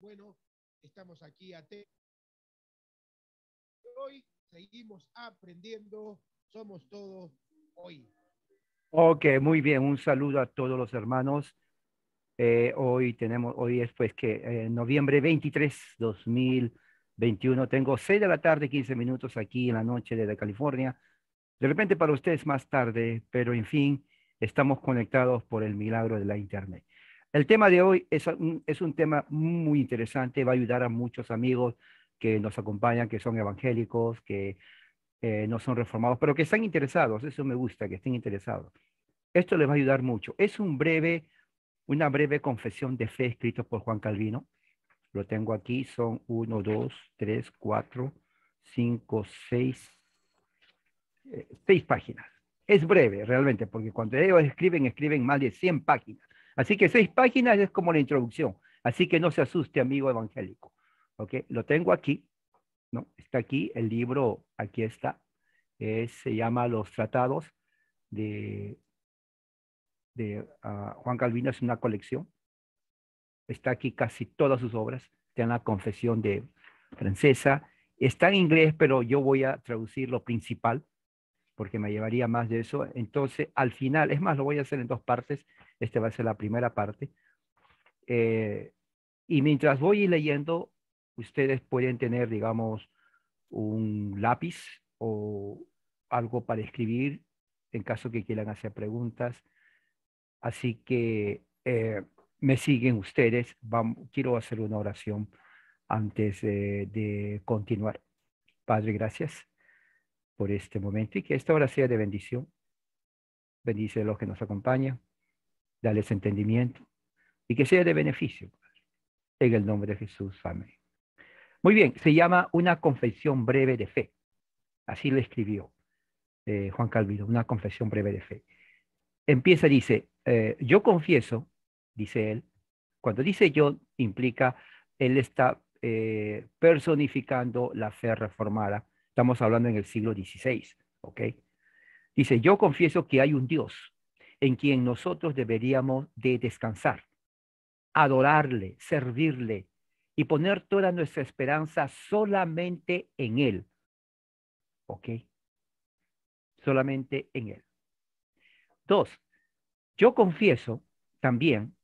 Bueno, estamos aquí atentos. Hoy seguimos aprendiendo. Somos todos hoy. Ok, muy bien. Un saludo a todos los hermanos. Hoy es pues que noviembre 23, 2021. Tengo 6 de la tarde, 15 minutos aquí en la noche desde California. De repente para ustedes más tarde, pero en fin, estamos conectados por el milagro de la Internet. El tema de hoy es un tema muy interesante, va a ayudar a muchos amigos que nos acompañan, que son evangélicos, que no son reformados, pero que están interesados. Eso me gusta, que estén interesados. Esto les va a ayudar mucho. Es una breve confesión de fe escrito por Juan Calvino. Lo tengo aquí, son 6 páginas. Es breve realmente, porque cuando ellos escriben más de 100 páginas. Así que 6 páginas es como la introducción. Así que no se asuste, amigo evangélico. ¿Ok? Lo tengo aquí, ¿no? Está aquí, el libro, aquí está. Se llama Los Tratados de, de Juan Calvino, es una colección. Está aquí casi todas sus obras. Está en la Confesión de Francesa. Está en inglés, pero yo voy a traducir lo principal porque me llevaría más de eso. Entonces, al final, es más, lo voy a hacer en 2 partes. Esta va a ser la primera parte. Eh, y mientras voy leyendo, ustedes pueden tener, digamos, un lápiz o algo para escribir en caso que quieran hacer preguntas. Así que me siguen ustedes. Quiero hacer una oración antes de continuar. Padre, gracias por este momento y que esta hora sea de bendición. Bendice a los que nos acompañan, dales entendimiento y que sea de beneficio. En el nombre de Jesús, amén. Muy bien, se llama Una confesión breve de fe. Así lo escribió Juan Calvino, una confesión breve de fe. Empieza, dice, yo confieso, dice él, cuando dice yo implica, él está personificando la fe reformada. Estamos hablando en el siglo XVI, ¿ok? Dice, yo confieso que hay un Dios en quien nosotros deberíamos de descansar, adorarle, servirle y poner toda nuestra esperanza solamente en Él, ¿ok? Solamente en Él. Dos, yo confieso también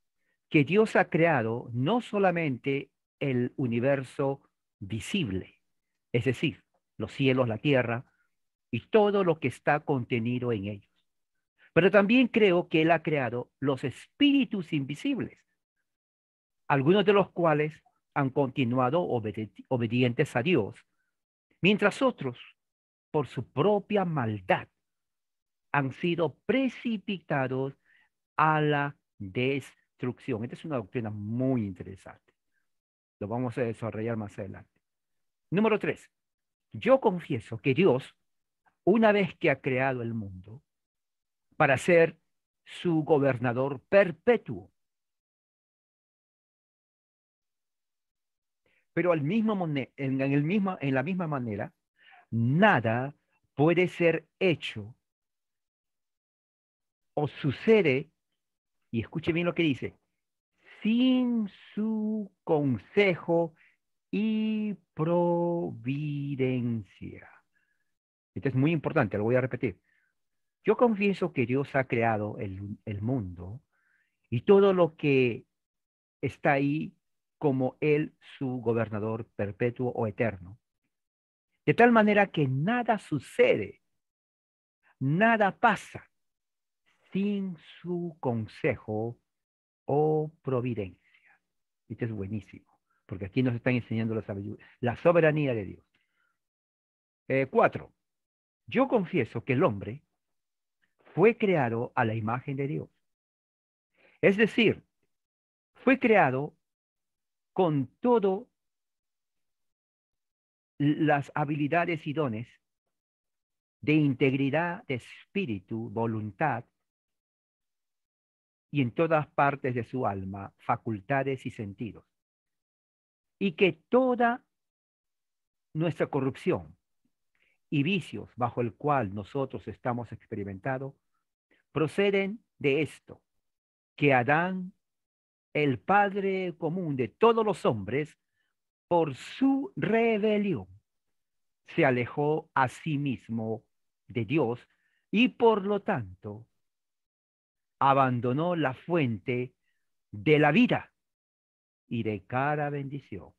que Dios ha creado no solamente el universo visible, es decir, los cielos, la tierra y todo lo que está contenido en ellos, pero también creo que Él ha creado los espíritus invisibles, algunos de los cuales han continuado obedientes a Dios, mientras otros, por su propia maldad, han sido precipitados a la destrucción. Esta es una doctrina muy interesante. Lo vamos a desarrollar más adelante. Número 3. Yo confieso que Dios, una vez que ha creado el mundo, para ser su gobernador perpetuo, pero en la misma manera, nada puede ser hecho o sucede, y escuche bien lo que dice, sin su consejo y providencia. Esto es muy importante, lo voy a repetir. Yo confieso que Dios ha creado el mundo y todo lo que está ahí como Él, su gobernador perpetuo o eterno. De tal manera que nada sucede, nada pasa sin su consejo o providencia. Esto es buenísimo, porque aquí nos están enseñando la soberanía de Dios. 4. Yo confieso que el hombre fue creado a la imagen de Dios. Es decir, fue creado con todas las habilidades y dones de integridad de espíritu, voluntad y en todas partes de su alma, facultades y sentidos. Y que toda nuestra corrupción y vicios bajo el cual nosotros estamos experimentando proceden de esto, que Adán el padre común de todos los hombres, por su rebelión, se alejó a sí mismo de Dios y por lo tanto abandonó la fuente de la vida y de cada bendición.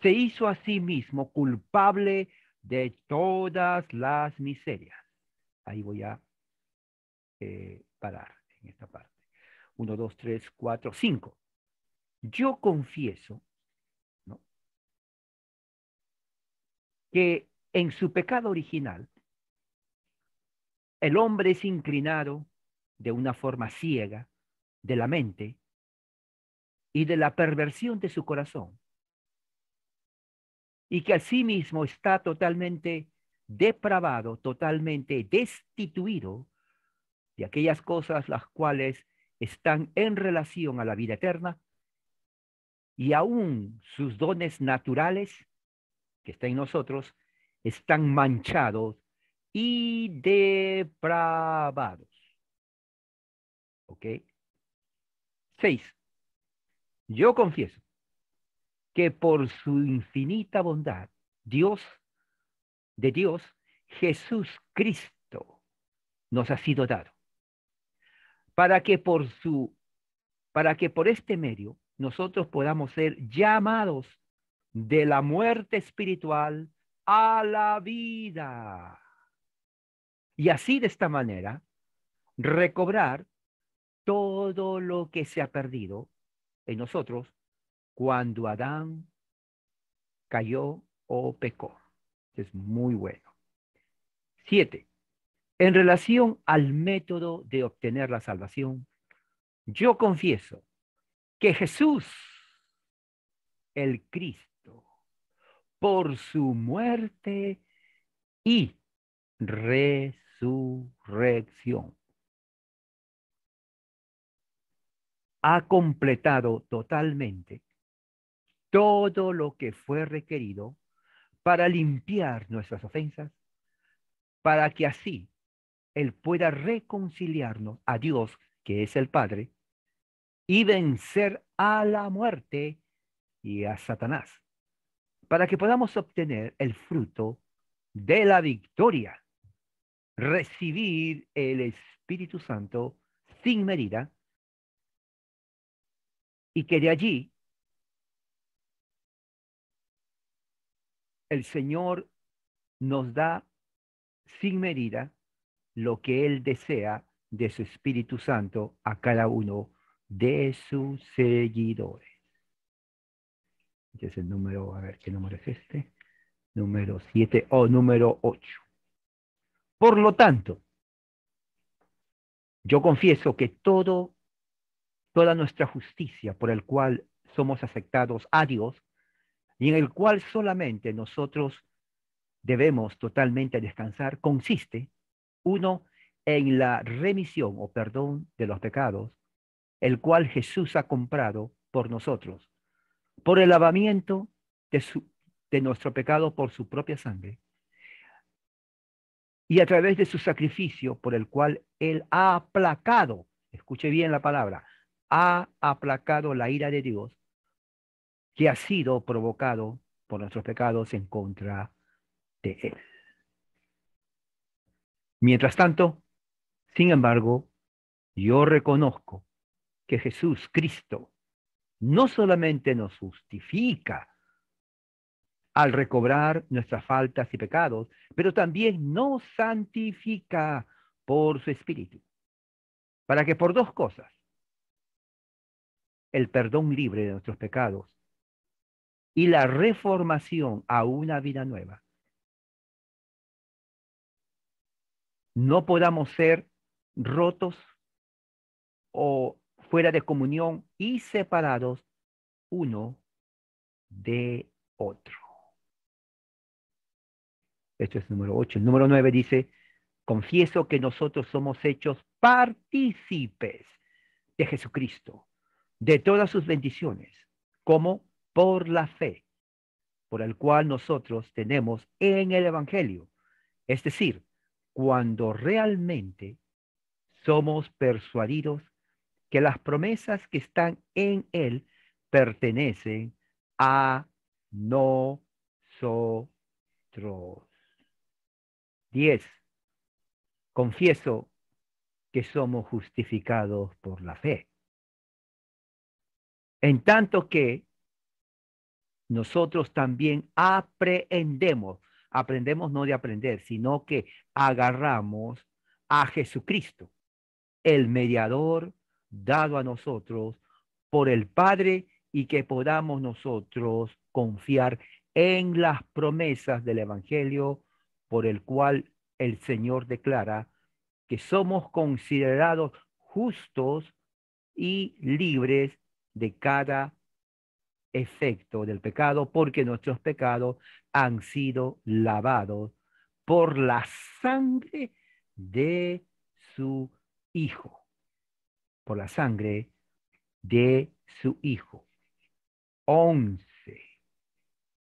Se hizo a sí mismo culpable de todas las miserias. Ahí voy a parar en esta parte. 1, 2, 3, 4, 5. Yo confieso, ¿no?, que en su pecado original, el hombre es inclinado de una forma ciega de la mente y de la perversión de su corazón, y que asimismo está totalmente depravado, totalmente destituido de aquellas cosas las cuales están en relación a la vida eterna, y aún sus dones naturales que están en nosotros están manchados y depravados. ¿Ok? 6. Yo confieso que por su infinita bondad, Dios, Jesús Cristo nos ha sido dado, para que por este medio nosotros podamos ser llamados de la muerte espiritual a la vida. Y así de esta manera recobrar todo lo que se ha perdido en nosotros cuando Adán cayó o pecó. Es muy bueno. 7. En relación al método de obtener la salvación, yo confieso que Jesús, el Cristo, por su muerte y resurrección, ha completado totalmente todo lo que fue requerido para limpiar nuestras ofensas, para que así Él pueda reconciliarnos a Dios, que es el Padre, y vencer a la muerte y a Satanás, para que podamos obtener el fruto de la victoria, recibir el Espíritu Santo sin medida, y que de allí el Señor nos da sin medida lo que Él desea de su Espíritu Santo a cada uno de sus seguidores. Este es el número, a ver, ¿qué número es este? Número 7 o número 8. Por lo tanto, yo confieso que toda nuestra justicia por el cual somos aceptados a Dios y en el cual solamente nosotros debemos totalmente descansar, consiste, uno, en la remisión o perdón de los pecados, el cual Jesús ha comprado por nosotros, por el lavamiento de nuestro pecado por su propia sangre, y a través de su sacrificio por el cual Él ha aplacado, escuche bien la palabra, ha aplacado la ira de Dios que ha sido provocado por nuestros pecados en contra de Él. Mientras tanto, sin embargo, yo reconozco que Jesús Cristo no solamente nos justifica al recobrar nuestras faltas y pecados, pero también nos santifica por su Espíritu, para que por dos cosas, el perdón libre de nuestros pecados y la reformación a una vida nueva, no podamos ser rotos o fuera de comunión y separados uno de otro. Esto es número 8. El número 9 dice, confieso que nosotros somos hechos partícipes de Jesucristo, de todas sus bendiciones, como por la fe, por el cual nosotros tenemos en el Evangelio. Es decir, cuando realmente somos persuadidos que las promesas que están en Él pertenecen a nosotros. 10. Confieso que somos justificados por la fe. En tanto que nosotros también aprendemos no de aprender, sino que agarramos a Jesucristo, el mediador dado a nosotros por el Padre y que podamos nosotros confiar en las promesas del Evangelio por el cual el Señor declara que somos considerados justos y libres de cada efecto del pecado, porque nuestros pecados han sido lavados por la sangre de su Hijo, por la sangre de su Hijo. 11.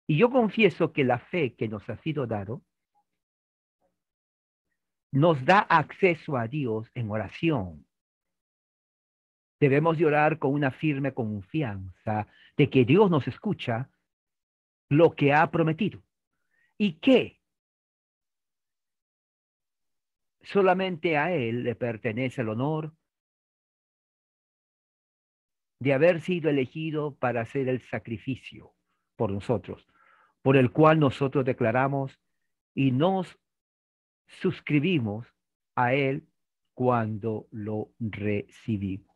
Y yo confieso que la fe que nos ha sido dado nos da acceso a Dios en oración. Debemos de orar con una firme confianza de que Dios nos escucha lo que ha prometido y que solamente a Él le pertenece el honor de haber sido elegido para hacer el sacrificio por nosotros, por el cual nosotros declaramos y nos suscribimos a Él cuando lo recibimos.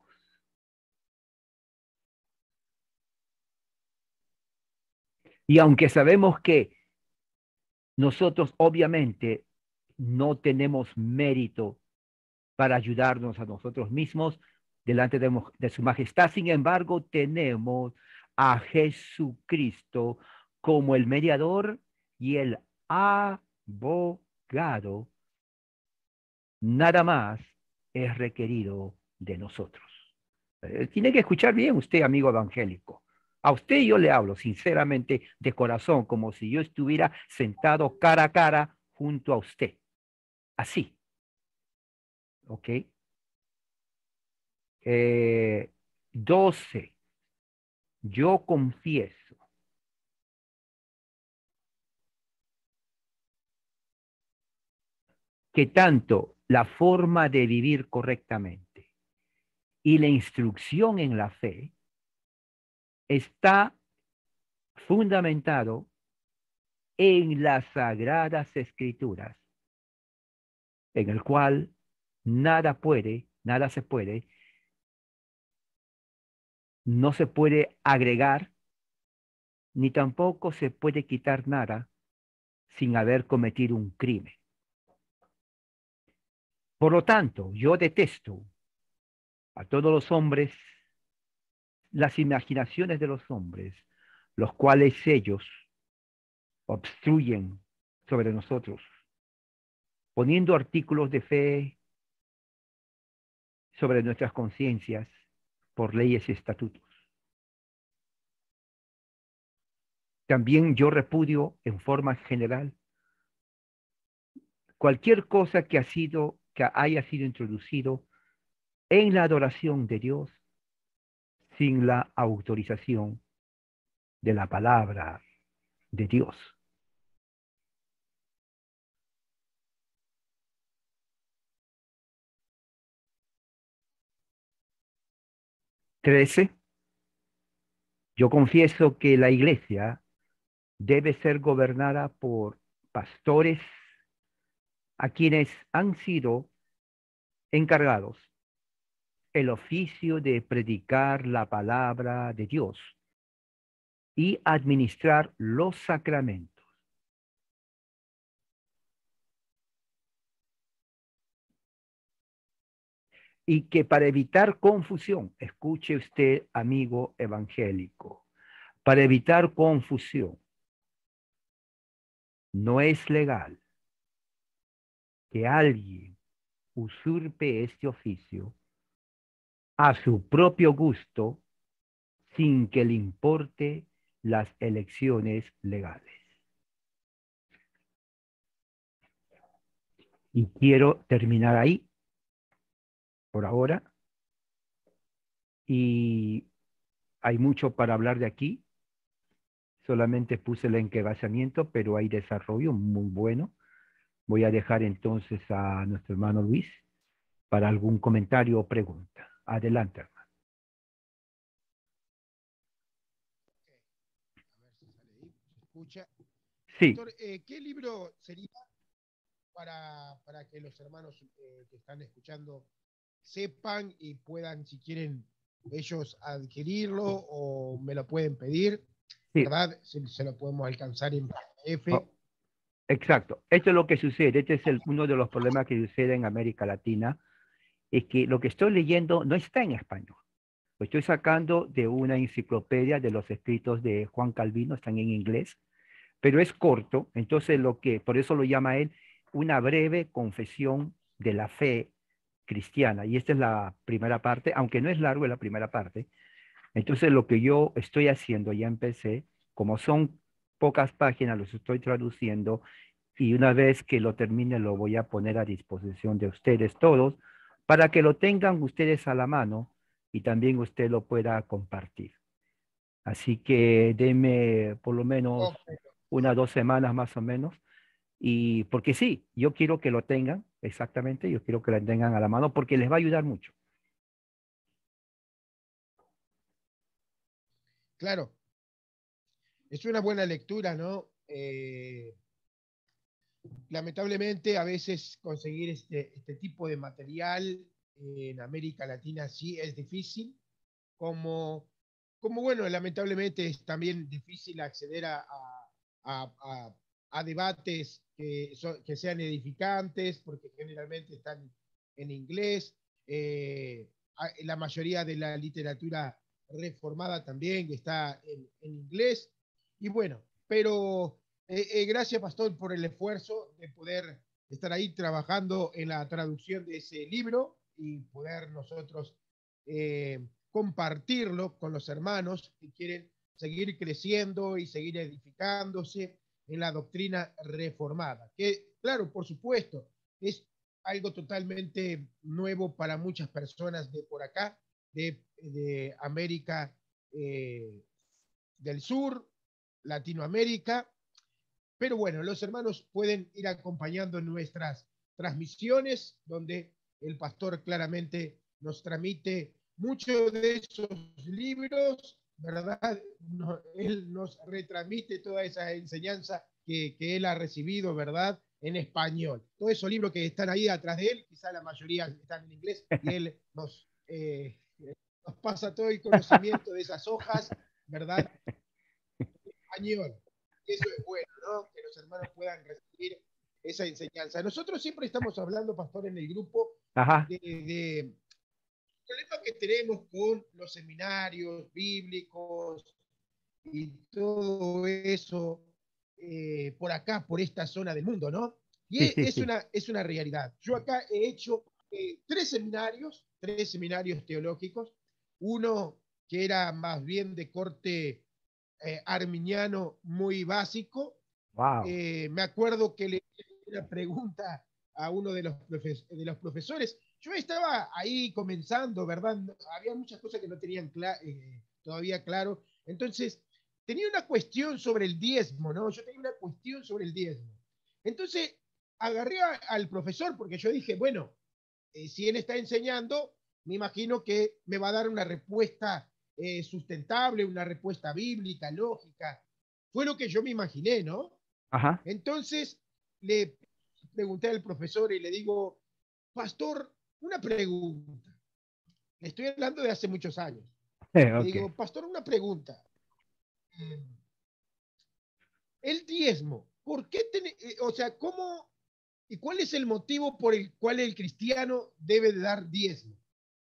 Y aunque sabemos que nosotros obviamente no tenemos mérito para ayudarnos a nosotros mismos delante de su majestad, sin embargo, tenemos a Jesucristo como el mediador y el abogado. Nada más es requerido de nosotros. Tiene que escuchar bien usted, amigo evangélico. A usted yo le hablo sinceramente de corazón, como si yo estuviera sentado cara a cara junto a usted. Así, ¿ok? 12. Yo confieso que tanto la forma de vivir correctamente y la instrucción en la fe está fundamentado en las sagradas escrituras, en el cual nada se puede, no se puede agregar, ni tampoco se puede quitar nada sin haber cometido un crimen. Por lo tanto, yo detesto a todos los hombres, las imaginaciones de los hombres, los cuales ellos obstruyen sobre nosotros, poniendo artículos de fe sobre nuestras conciencias por leyes y estatutos. También yo repudio en forma general cualquier cosa que haya sido introducido en la adoración de Dios sin la autorización de la palabra de Dios. 13. Yo confieso que la iglesia debe ser gobernada por pastores a quienes han sido encargados el oficio de predicar la palabra de Dios y administrar los sacramentos. Y que para evitar confusión, escuche usted, amigo evangélico, para evitar confusión, no es legal que alguien usurpe este oficio a su propio gusto sin que le importe las elecciones legales. Y quiero terminar ahí, por ahora, y hay mucho para hablar de aquí. Solamente puse el encabezamiento, pero hay desarrollo muy bueno. Voy a dejar entonces a nuestro hermano Luis para algún comentario o pregunta. Adelante, hermano. A ver si sale ahí, se escucha. Sí, Pastor, ¿qué libro sería para que los hermanos que están escuchando sepan y puedan, si quieren, ellos adquirirlo o me lo pueden pedir, sí. ¿verdad? Se lo podemos alcanzar en PDF. Oh, exacto. Esto es lo que sucede. Este es uno de los problemas que sucede en América Latina. Es que lo que estoy leyendo no está en español. Lo estoy sacando de una enciclopedia de los escritos de Juan Calvino, están en inglés, pero es corto, entonces por eso lo llama él una breve confesión de la fe cristiana. Y esta es la primera parte, aunque no es largo, es la primera parte. Entonces lo que yo estoy haciendo, ya empecé, como son pocas páginas, los estoy traduciendo y una vez que lo termine lo voy a poner a disposición de ustedes todos para que lo tengan ustedes a la mano y también usted lo pueda compartir. Así que denme por lo menos Ok, unas 2 semanas más o menos. Y porque sí, yo quiero que lo tengan, exactamente, yo quiero que lo tengan a la mano porque les va a ayudar mucho. claro, es una buena lectura, ¿no? Lamentablemente a veces conseguir este tipo de material en América Latina sí es difícil, como, como bueno, lamentablemente es también difícil acceder a, a, a debates que sean edificantes, porque generalmente están en inglés. La mayoría de la literatura reformada también está en inglés. Y bueno, pero gracias, Pastor, por el esfuerzo de poder estar ahí trabajando en la traducción de ese libro y poder nosotros compartirlo con los hermanos que quieren seguir creciendo y seguir edificándose en la doctrina reformada. Que, claro, por supuesto, es algo totalmente nuevo para muchas personas de por acá, de América del Sur, Latinoamérica, pero bueno, los hermanos pueden ir acompañando nuestras transmisiones, donde el pastor claramente nos transmite muchos de esos libros, ¿verdad? No, él nos retransmite toda esa enseñanza que él ha recibido, ¿verdad? En español. Todos esos libros que están ahí atrás de él, quizá la mayoría están en inglés, y él nos pasa todo el conocimiento de esas hojas, ¿verdad? Español. Eso es bueno, ¿no? Que los hermanos puedan recibir esa enseñanza. Nosotros siempre estamos hablando, pastor, en el grupo Ajá. de problemas que tenemos con los seminarios bíblicos y todo eso por acá, por esta zona del mundo, ¿no? Y Sí, sí, sí. es una realidad. Yo acá he hecho tres seminarios teológicos, uno que era más bien de corte arminiano muy básico. Wow. Me acuerdo que le hice una pregunta a uno de los profesores. Yo estaba ahí comenzando, ¿verdad? Había muchas cosas que no tenían todavía claro. Entonces, tenía una cuestión sobre el diezmo, ¿no? Yo tenía una cuestión sobre el diezmo. Entonces, agarré al profesor porque yo dije, bueno, si él está enseñando, me imagino que me va a dar una respuesta sustentable, una respuesta bíblica, lógica. Fue lo que yo me imaginé, ¿no? Ajá. Entonces le pregunté al profesor y le digo, pastor, una pregunta. Le estoy hablando de hace muchos años. Le Ok. digo, pastor, una pregunta. El diezmo, ¿por qué o sea, cómo y cuál es el motivo por el cual el cristiano debe de dar diezmo?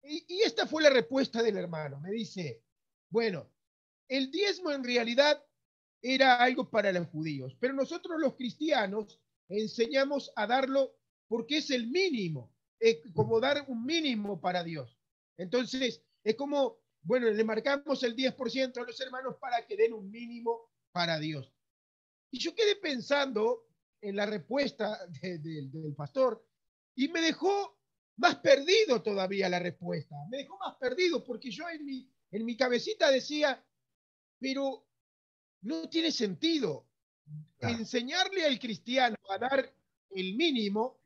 Y esta fue la respuesta del hermano. Me dice, bueno, el diezmo en realidad era algo para los judíos, pero nosotros los cristianos enseñamos a darlo porque es el mínimo, como dar un mínimo para Dios. Entonces, es como, bueno, le marcamos el 10% a los hermanos para que den un mínimo para Dios. Y yo quedé pensando en la respuesta del pastor y me dejó más perdido todavía la respuesta. Me dejó más perdido porque yo en mi cabecita decía, pero no tiene sentido Claro. enseñarle al cristiano a dar el mínimo.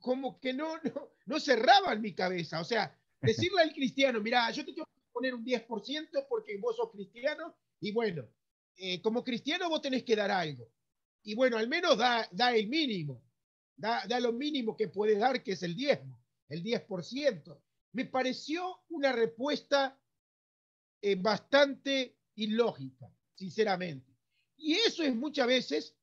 Como que no cerraba en mi cabeza. O sea, decirle al cristiano, mira, yo te tengo que poner un 10% porque vos sos cristiano y bueno, como cristiano vos tenés que dar algo. Y bueno, al menos da el mínimo, da lo mínimo que puede dar, que es el diezmo, el 10%. Me pareció una respuesta bastante ilógica, sinceramente. Y eso es muchas veces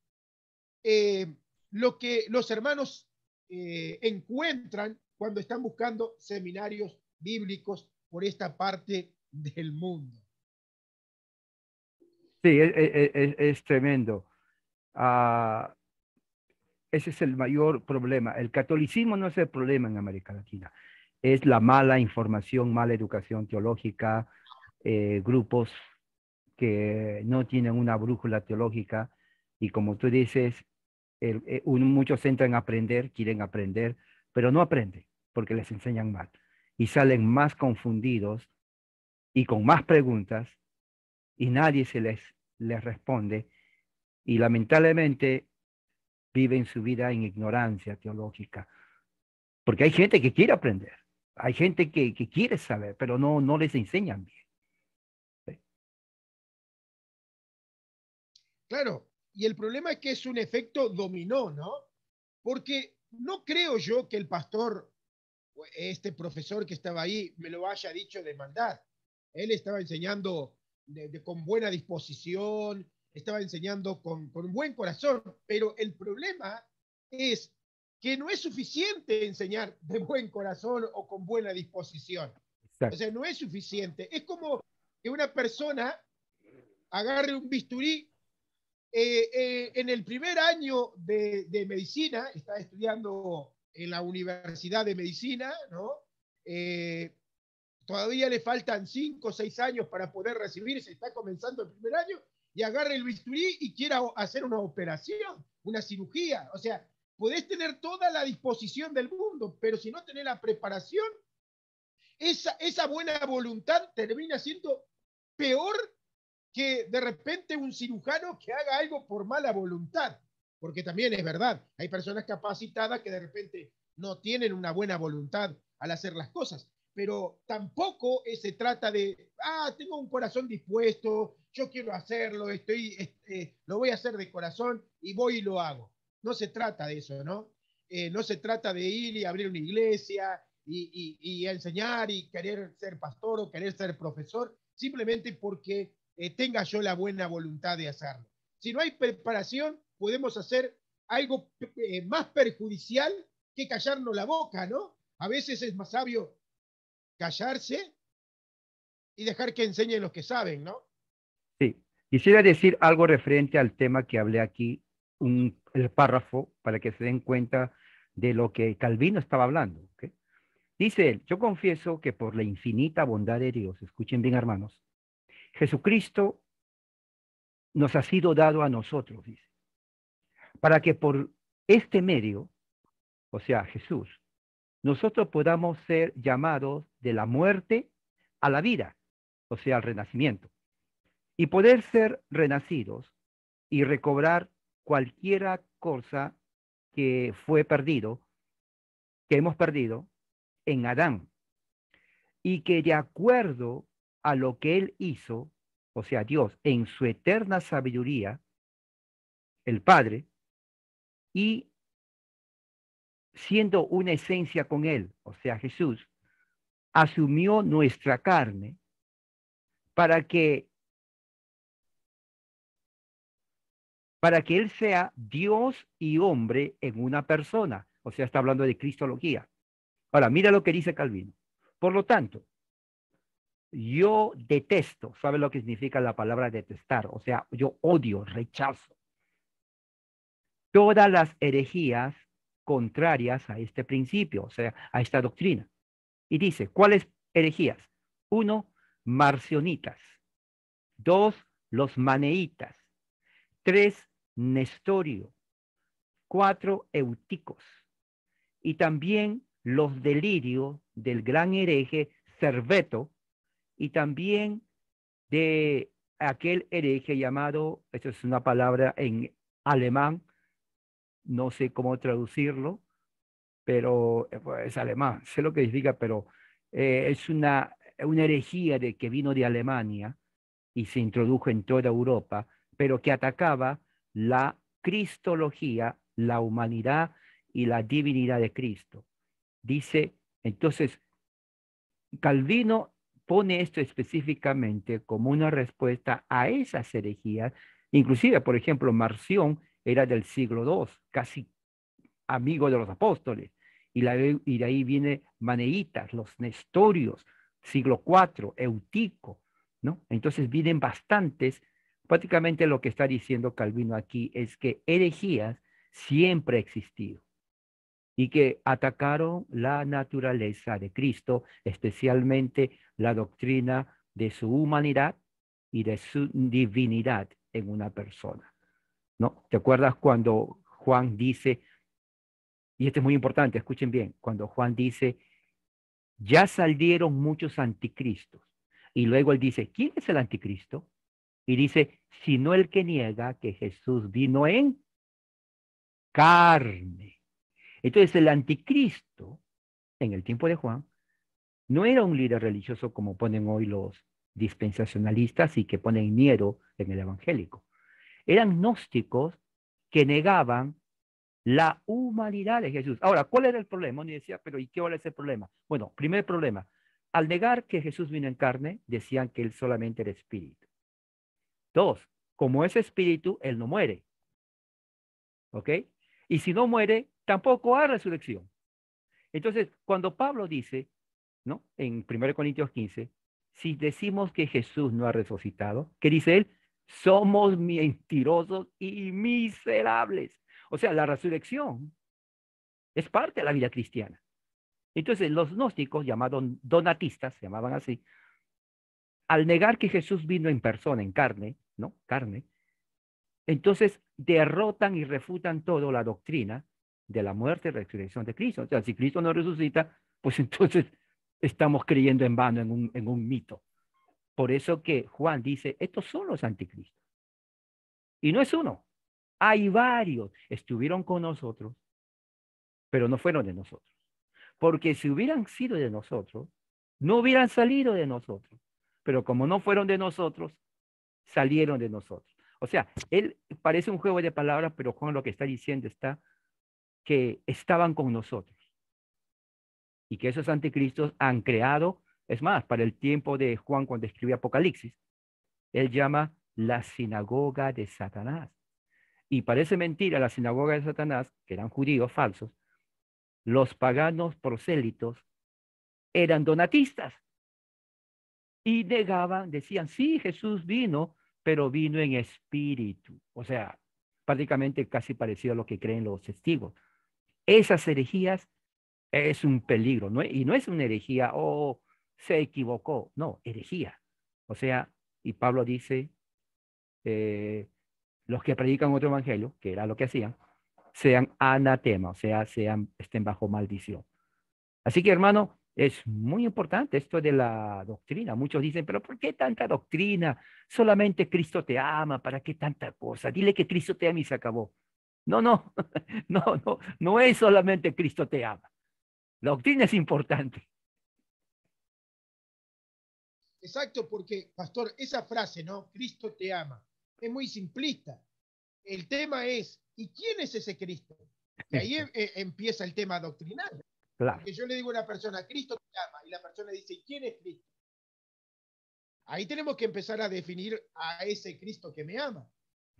eh, lo que los hermanos encuentran cuando están buscando seminarios bíblicos por esta parte del mundo. Sí, es tremendo. Ah, ese es el mayor problema. El catolicismo no es el problema en América Latina. Es la mala información, mala educación teológica, grupos que no tienen una brújula teológica y como tú dices, muchos entran a aprender, quieren aprender, pero no aprenden porque les enseñan mal y salen más confundidos y con más preguntas y nadie les responde y lamentablemente viven su vida en ignorancia teológica, porque hay gente que quiere aprender, hay gente que quiere saber, pero no les enseñan bien. ¿Sí? Claro, y el problema es que es un efecto dominó, ¿no? Porque no creo yo que el pastor, este profesor que estaba ahí, me lo haya dicho de maldad. Él estaba enseñando con buena disposición, estaba enseñando con un buen corazón, pero el problema es que no es suficiente enseñar de buen corazón o con buena disposición. O Exacto. sea, no es suficiente. Es como que una persona agarre un bisturí en el primer año de medicina, está estudiando en la Universidad de Medicina, ¿no? Eh, todavía le faltan 5 o 6 años para poder recibirse, está comenzando el primer año, y agarre el bisturí y quiera hacer una operación, una cirugía. O sea, podés tener toda la disposición del mundo, pero si no tenés la preparación, esa buena voluntad termina siendo peor que de repente un cirujano que haga algo por mala voluntad, porque también es verdad, hay personas capacitadas que de repente no tienen una buena voluntad al hacer las cosas, pero tampoco se trata de, tengo un corazón dispuesto, yo quiero hacerlo, lo voy a hacer de corazón y voy y lo hago. No se trata de eso, ¿no? No se trata de ir y abrir una iglesia y enseñar y querer ser pastor o querer ser profesor, simplemente porque tenga yo la buena voluntad de hacerlo. Si no hay preparación, podemos hacer algo más perjudicial que callarnos la boca, ¿no? A veces es más sabio callarse y dejar que enseñen los que saben, ¿no? Sí, quisiera decir algo referente al tema que hablé aquí, el párrafo, para que se den cuenta de lo que Calvino estaba hablando. ¿Okay? Dice él, yo confieso que por la infinita bondad de Dios, escuchen bien hermanos, Jesucristo nos ha sido dado a nosotros, dice, para que por este medio, o sea, Jesús, nosotros podamos ser llamados de la muerte a la vida, o sea, al renacimiento, y poder ser renacidos y recobrar cualquiera cosa que fue perdido, que hemos perdido en Adán, y que de acuerdo a lo que él hizo, o sea, Dios, en su eterna sabiduría, el Padre, y siendo una esencia con él, o sea, Jesús, asumió nuestra carne para que él sea Dios y hombre en una persona. O sea, está hablando de cristología. Ahora, mira lo que dice Calvino. Por lo tanto, yo detesto, ¿sabe lo que significa la palabra detestar? O sea, yo odio, rechazo todas las herejías contrarias a este principio, o sea, a esta doctrina. Y dice, ¿cuáles herejías? Uno, marcionitas. Dos, los maneitas. Tres, Nestorio. 4 euticos, y también los delirios del gran hereje Serveto, y también de aquel hereje llamado, esto es una palabra en alemán, no sé cómo traducirlo, pero pues, es alemán, sé lo que significa, pero es una herejía de que vino de Alemania y se introdujo en toda Europa, pero que atacaba la cristología, la humanidad y la divinidad de Cristo. Dice, entonces, Calvino pone esto específicamente como una respuesta a esas herejías. Inclusive, por ejemplo, Marción era del siglo II, casi amigo de los apóstoles, y de ahí viene Maneitas, los Nestorios, siglo IV, Eutico, ¿no? Entonces vienen bastantes. Prácticamente lo que está diciendo Calvino aquí es que herejías siempre ha existido y que atacaron la naturaleza de Cristo, especialmente la doctrina de su humanidad y de su divinidad en una persona, ¿no? ¿Te acuerdas cuando Juan dice, y esto es muy importante, escuchen bien, cuando Juan dice, ya salieron muchos anticristos, y luego él dice, ¿quién es el anticristo? Y dice, sino el que niega que Jesús vino en carne. Entonces el anticristo, en el tiempo de Juan, no era un líder religioso como ponen hoy los dispensacionalistas y que ponen miedo en el evangélico. Eran gnósticos que negaban la humanidad de Jesús. Ahora, ¿cuál era el problema? Uno decía, pero ¿y qué es el problema? Bueno, primer problema, al negar que Jesús vino en carne, decían que él solamente era espíritu. Dos, como es espíritu, él no muere. ¿Ok? Y si no muere, tampoco hay resurrección. Entonces, cuando Pablo dice, ¿no? En 1 Corintios 15, si decimos que Jesús no ha resucitado, ¿qué dice él? Somos mentirosos y miserables. O sea, la resurrección es parte de la vida cristiana. Entonces, los gnósticos, llamados donatistas, se llamaban así, al negar que Jesús vino en persona, en carne, ¿no? Carne, entonces derrotan y refutan toda la doctrina de la muerte y resurrección de Cristo. O sea, si Cristo no resucita, pues entonces estamos creyendo en vano en un mito. Por eso que Juan dice, estos son los anticristos. Y no es uno, hay varios. Estuvieron con nosotros, pero no fueron de nosotros. Porque si hubieran sido de nosotros, no hubieran salido de nosotros. Pero como no fueron de nosotros, salieron de nosotros. O sea, él parece un juego de palabras, pero Juan lo que está diciendo está que estaban con nosotros y que esos anticristos han creado, es más, para el tiempo de Juan cuando escribe Apocalipsis, él llama la sinagoga de Satanás. Y parece mentira la sinagoga de Satanás, que eran judíos falsos, los paganos prosélitos eran donatistas y negaban, decían, sí, Jesús vino, pero vino en espíritu. O sea, prácticamente casi parecido a lo que creen los testigos. Esas herejías es un peligro, ¿no? Y no es una herejía, oh, se equivocó, no, herejía. O sea, y Pablo dice, eh, los que predican otro evangelio, que era lo que hacían, sean anatema, o sea, estén bajo maldición. Así que, hermano, es muy importante esto de la doctrina. Muchos dicen, pero ¿por qué tanta doctrina? Solamente Cristo te ama, ¿para qué tanta cosa? Dile que Cristo te ama y se acabó. No, no, no es solamente Cristo te ama. La doctrina es importante. Exacto, porque, pastor, esa frase, ¿no? Cristo te ama, es muy simplista. El tema es, ¿y quién es ese Cristo? Y ahí empieza el tema doctrinal. Claro. Porque yo le digo a una persona, Cristo te ama, y la persona dice, ¿y quién es Cristo? Ahí tenemos que empezar a definir a ese Cristo que me ama.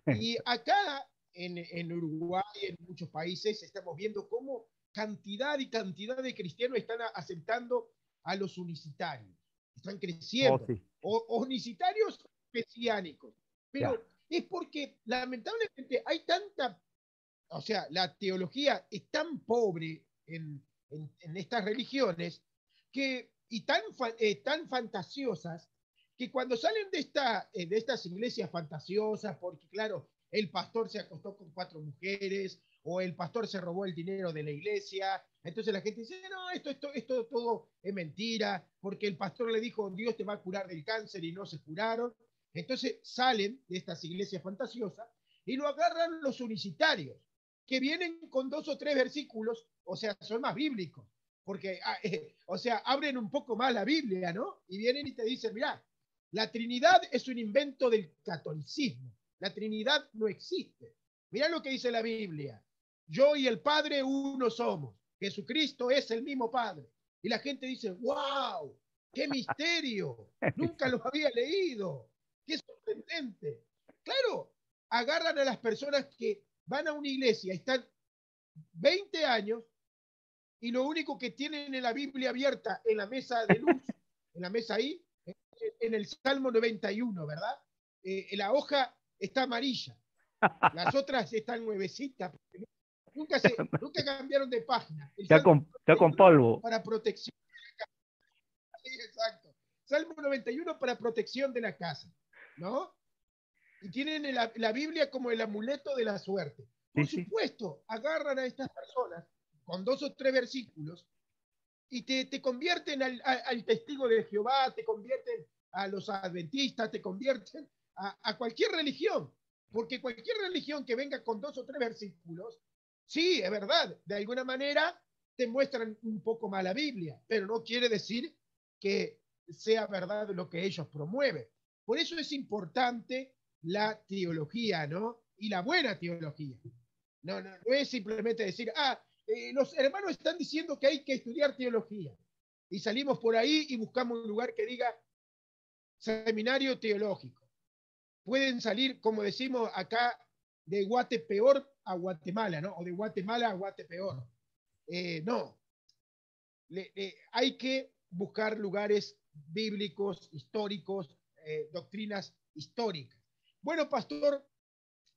Y acá en Uruguay, en muchos países, estamos viendo cómo cantidad y cantidad de cristianos están aceptando a los unicitarios. Están Oh, creciendo. sí, O unicitarios mesiánicos. ya. Pero es porque lamentablemente hay tanta, o sea, la teología es tan pobre en estas religiones que, y tan fantasiosas que cuando salen de estas iglesias fantasiosas, porque claro, el pastor se acostó con 4 mujeres, o el pastor se robó el dinero de la iglesia. Entonces la gente dice, no, esto todo es mentira, porque el pastor le dijo, Dios te va a curar del cáncer y no se curaron. Entonces salen de estas iglesias fantasiosas y lo agarran los unicitarios, que vienen con 2 o 3 versículos, o sea, son más bíblicos, porque, o sea, abren un poco más la Biblia, ¿no? Y vienen y te dicen, mirá, la Trinidad es un invento del catolicismo. La Trinidad no existe. Mirá lo que dice la Biblia. Yo y el Padre uno somos. Jesucristo es el mismo Padre. Y la gente dice, wow, qué misterio. Nunca lo había leído. Qué sorprendente. Claro, agarran a las personas que van a una iglesia, están 20 años y lo único que tienen en la Biblia abierta en la mesa de luz, en la mesa ahí, en el Salmo 91, ¿verdad? La hoja está amarilla, las otras están nuevecitas, nunca cambiaron de página. El Está Salmo está con 91 polvo. para protección. Sí, exacto. Salmo 91 para protección de la casa, ¿no? Y tienen la Biblia como el amuleto de la suerte. Sí, Por sí. supuesto, agarran a estas personas con 2 o 3 versículos y te convierten al testigo de Jehová, te convierten a los adventistas, te convierten a cualquier religión. Porque cualquier religión que venga con 2 o 3 versículos, sí, es verdad, de alguna manera te muestran un poco más la Biblia, pero no quiere decir que sea verdad lo que ellos promueven. Por eso es importante la teología, ¿no? Y la buena teología. No es simplemente decir, los hermanos están diciendo que hay que estudiar teología. Y salimos por ahí y buscamos un lugar que diga seminario teológico. Pueden salir, como decimos acá, de Guatepeor a Guatemala, ¿no? O de Guatemala a Guatepeor. No. Hay que buscar lugares bíblicos, históricos, doctrinas históricas. Bueno, pastor,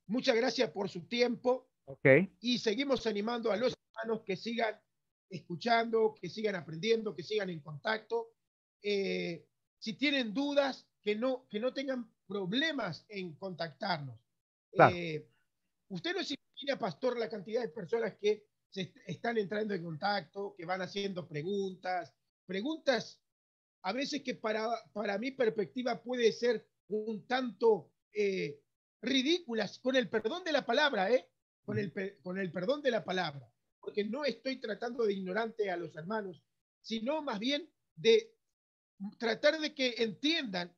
muchas gracias por su tiempo. Ok. Y seguimos animando a los hermanos que sigan escuchando, que sigan aprendiendo, que sigan en contacto. Si tienen dudas, que no tengan problemas en contactarnos. Claro. Usted no se imagina, pastor, la cantidad de personas que se están entrando en contacto, que van haciendo preguntas a veces que para mi perspectiva puede ser un tanto ridículas, con el perdón de la palabra, con el perdón de la palabra, porque no estoy tratando de ignorante a los hermanos, sino más bien de tratar de que entiendan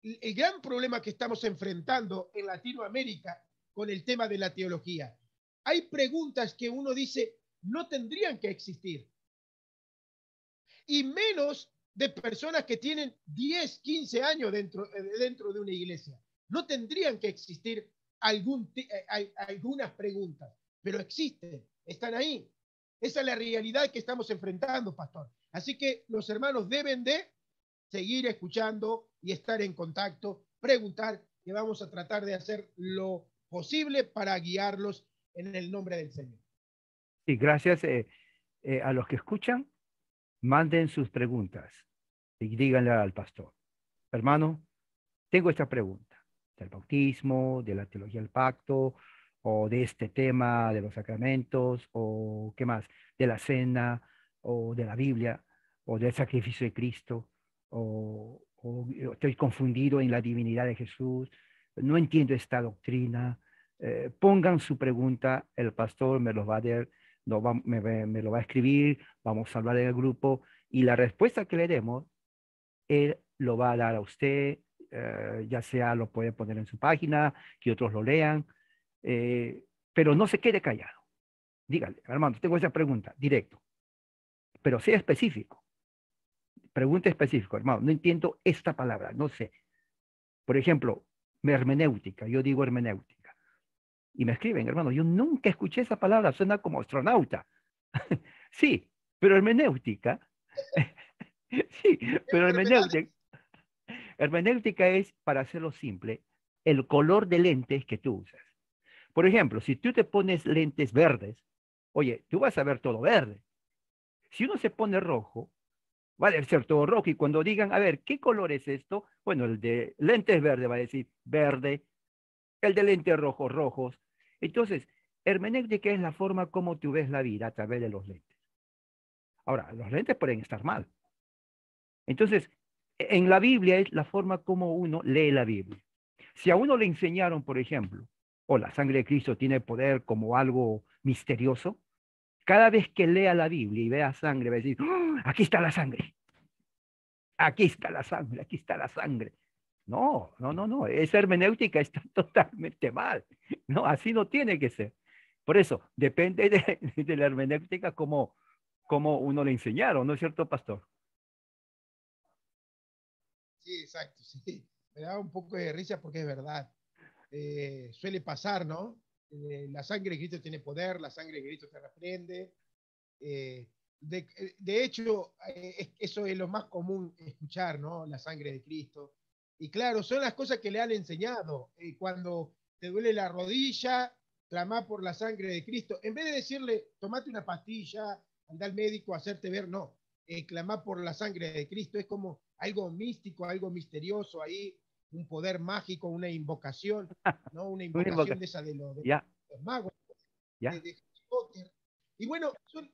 el gran problema que estamos enfrentando en Latinoamérica con el tema de la teología. Hay preguntas que uno dice no tendrían que existir, y menos de personas que tienen 10, 15 años dentro de una iglesia. No tendrían que existir algunas preguntas, pero existen, están ahí. Esa es la realidad que estamos enfrentando, pastor. Así que los hermanos deben de seguir escuchando y estar en contacto, preguntar, que vamos a tratar de hacer lo posible para guiarlos en el nombre del Señor. Y gracias a los que escuchan, manden sus preguntas y díganle al pastor, hermano, tengo esta pregunta del bautismo, de la teología del pacto, o de este tema de los sacramentos, o qué más, de la cena, o de la Biblia, o del sacrificio de Cristo, o estoy confundido en la divinidad de Jesús, no entiendo esta doctrina. Pongan su pregunta, el pastor me lo va a dar, me lo va a escribir, vamos a hablar en el grupo, y la respuesta que le demos, él lo va a dar a usted, ya sea lo puede poner en su página, que otros lo lean, pero no se quede callado. Dígale, hermano, tengo esa pregunta, directo, pero sea específico. Pregunta específico, hermano, no entiendo esta palabra, no sé. Por ejemplo, hermenéutica, yo digo hermenéutica. Y me escriben, hermano, yo nunca escuché esa palabra, suena como astronauta. Sí, pero hermenéutica, sí, pero hermenéutica es, para hacerlo simple, el color de lentes que tú usas. Por ejemplo, si tú te pones lentes verdes, oye, tú vas a ver todo verde. Si uno se pone rojo, va a ser todo rojo. Y cuando digan, a ver, ¿qué color es esto? Bueno, el de lentes verde va a decir verde, el de lentes rojos, rojos. Entonces, Hermenéutica es la forma como tú ves la vida a través de los lentes. Ahora, los lentes pueden estar mal. Entonces, en la Biblia es la forma como uno lee la Biblia. Si a uno le enseñaron, por ejemplo, o la sangre de Cristo tiene poder como algo misterioso, cada vez que lea la Biblia y vea sangre, va a decir, ¡oh, aquí está la sangre! Aquí está la sangre, aquí está la sangre. No, no, no, no. Esa hermenéutica está totalmente mal. No, así no tiene que ser. Por eso, depende de la hermenéutica como uno le enseñaron, ¿no es cierto, pastor? Sí, exacto, sí. Me da un poco de risa porque es verdad. Suele pasar, ¿no? La sangre de Cristo tiene poder, la sangre de Cristo te reprende. Eh, de hecho, eso es lo más común escuchar, ¿no? La sangre de Cristo. Y claro, son las cosas que le han enseñado. Cuando te duele la rodilla, clamá por la sangre de Cristo. En vez de decirle, tomate una pastilla, anda al médico a hacerte ver, no. Clamá por la sangre de Cristo es como algo místico, algo misterioso ahí, un poder mágico, una invocación, ¿no? Una invocación de esa de Ya, los magos, ya. de Harry Potter. Y bueno, son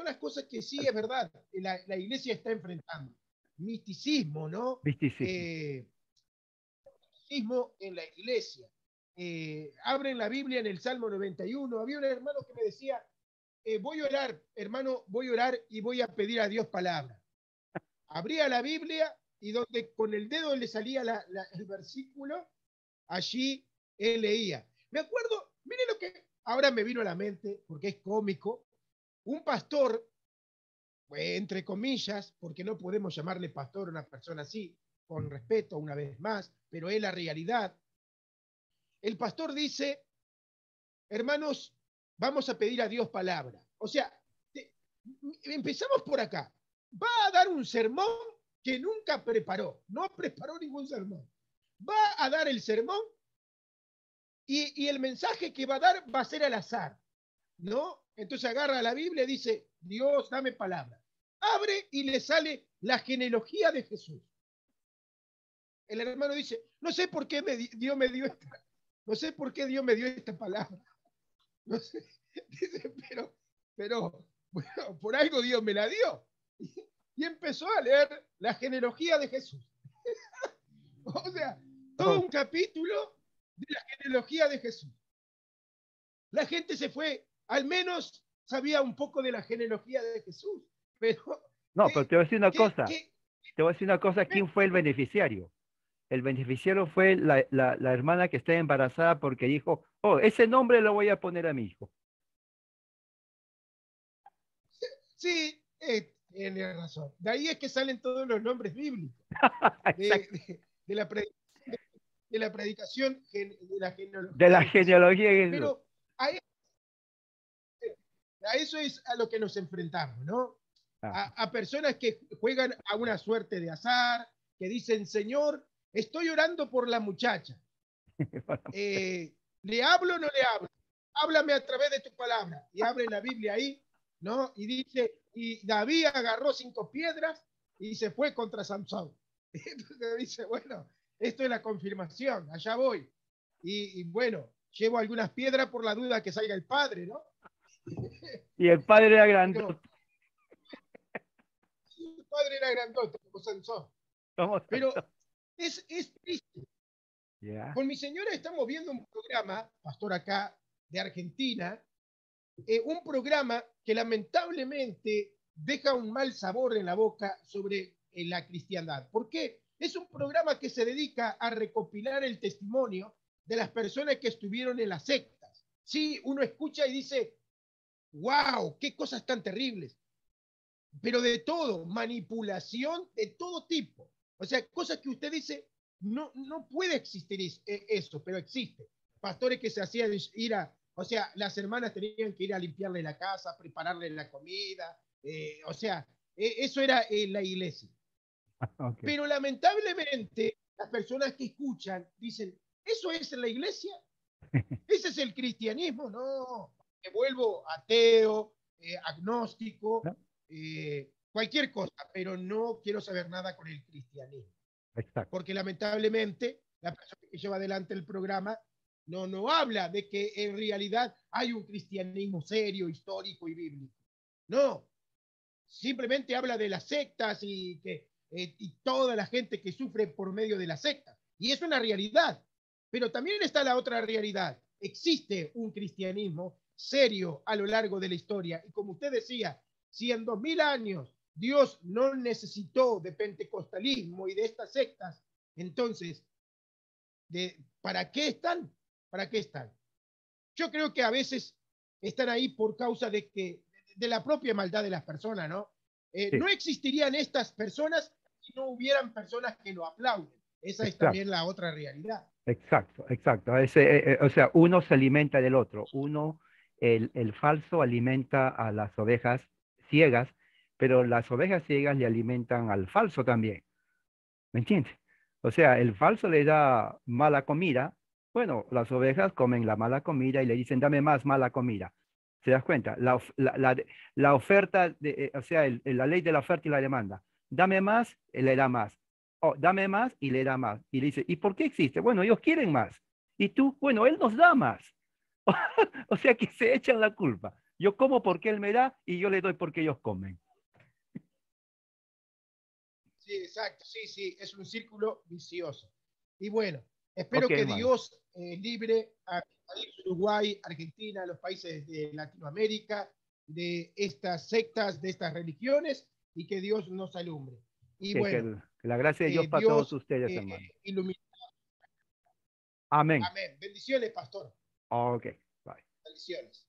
las cosas que sí es verdad, la iglesia está enfrentando. Misticismo, ¿no? Misticismo. Misticismo en la iglesia. Abren la Biblia en el Salmo 91. Había un hermano que me decía, voy a orar, hermano, voy a orar y voy a pedir a Dios palabra. Abría la Biblia y donde con el dedo le salía el versículo, allí él leía. Me acuerdo, mire lo que ahora me vino a la mente, porque es cómico, un pastor, entre comillas, porque no podemos llamarle pastor a una persona así, con respeto una vez más, pero es la realidad. El pastor dice, hermanos, vamos a pedir a Dios palabra. O sea, empezamos por acá. Va a dar un sermón que nunca preparó, no preparó ningún sermón. Va a dar el sermón y el mensaje que va a dar va a ser al azar, ¿no? Entonces agarra la Biblia y dice, Dios, dame palabra. Abre y le sale la genealogía de Jesús. El hermano dice, no sé por qué Dios me dio esta, no sé por qué Dios me dio esta palabra. No sé, dice, pero, bueno, por algo Dios me la dio. Y empezó a leer la genealogía de Jesús. O sea, todo Oh, un capítulo de la genealogía de Jesús. La gente se fue, al menos sabía un poco de la genealogía de Jesús, pero no, pero ¿qué, te voy a decir una qué, cosa. qué? Te voy a decir una cosa. ¿Quién fue el beneficiario? El beneficiario fue la hermana que está embarazada porque dijo, oh, ese nombre lo voy a poner a mi hijo. Sí, tiene razón. De ahí es que salen todos los nombres bíblicos, de, Exacto. de, de la, de la predicación, de la De genealogía la de Jesús. genealogía de Jesús. Pero a eso es a lo que nos enfrentamos, ¿no? Ah. A personas que juegan a una suerte de azar, que dicen, Señor, estoy orando por la muchacha. ¿Le hablo o no le hablo? Háblame a través de tu palabra. Y abre la Biblia ahí, ¿no? Y dice, y David agarró 5 piedras y se fue contra Samson. Entonces dice, bueno, esto es la confirmación, allá voy. Y bueno, llevo algunas piedras por la duda que salga el padre, ¿no? Y el padre era Como, grandote. el padre era grandote, como Sansón. Vamos a... Pero es triste. Ya. Con mi señora estamos viendo un programa, pastor acá, de Argentina, un programa que lamentablemente deja un mal sabor en la boca sobre la cristiandad. ¿Por qué? Es un programa que se dedica a recopilar el testimonio de las personas que estuvieron en las sectas. Sí, uno escucha y dice, wow, qué cosas tan terribles, pero de todo, manipulación de todo tipo. O sea, cosas que usted dice, no puede existir eso, pero existe. Pastores que se hacían ir a, o sea, las hermanas tenían que ir a limpiarle la casa, prepararle la comida, o sea, eso era la iglesia. Okay. Pero lamentablemente, las personas que escuchan dicen, ¿eso es la iglesia? ¿Ese es el cristianismo? No, me vuelvo ateo, agnóstico, ¿No? cualquier cosa, pero no quiero saber nada con el cristianismo. Exacto. Porque lamentablemente la persona que lleva adelante el programa No habla de que en realidad hay un cristianismo serio, histórico y bíblico. No, simplemente habla de las sectas y toda la gente que sufre por medio de las sectas. Y es una realidad. Pero también está la otra realidad. Existe un cristianismo serio a lo largo de la historia. Y como usted decía, si en 2000 años Dios no necesitó de pentecostalismo y de estas sectas, entonces, ¿para qué están? ¿Para qué están? Yo creo que a veces están ahí por causa de la propia maldad de las personas, ¿no? Sí, No existirían estas personas si no hubieran personas que lo aplauden. Esa es también exacto. la otra realidad. Exacto, exacto. O sea, uno se alimenta del otro. Uno, el falso alimenta a las ovejas ciegas, pero las ovejas ciegas le alimentan al falso también. ¿Me entiendes? O sea, el falso le da mala comida. Bueno, las ovejas comen la mala comida y le dicen, dame más mala comida. ¿Se das cuenta? La oferta, o sea, la ley de la oferta y la demanda. Dame más, y le da más. O dame más y le da más. Y le dice, ¿y por qué existe? Bueno, ellos quieren más. Y tú, bueno, él nos da más. O sea que se echan la culpa. Yo como porque él me da y yo le doy porque ellos comen. Sí, exacto, sí, sí, es un círculo vicioso. Y bueno, Ok, espero que hermano. Dios libre a Uruguay, Argentina, a los países de Latinoamérica, de estas sectas, de estas religiones, y que Dios nos alumbre. Y bueno, Que la gracia de Dios para todos Dios ustedes, hermano. ilumine. Amén. Amén. Bendiciones, pastor. Ok, bye. Bendiciones.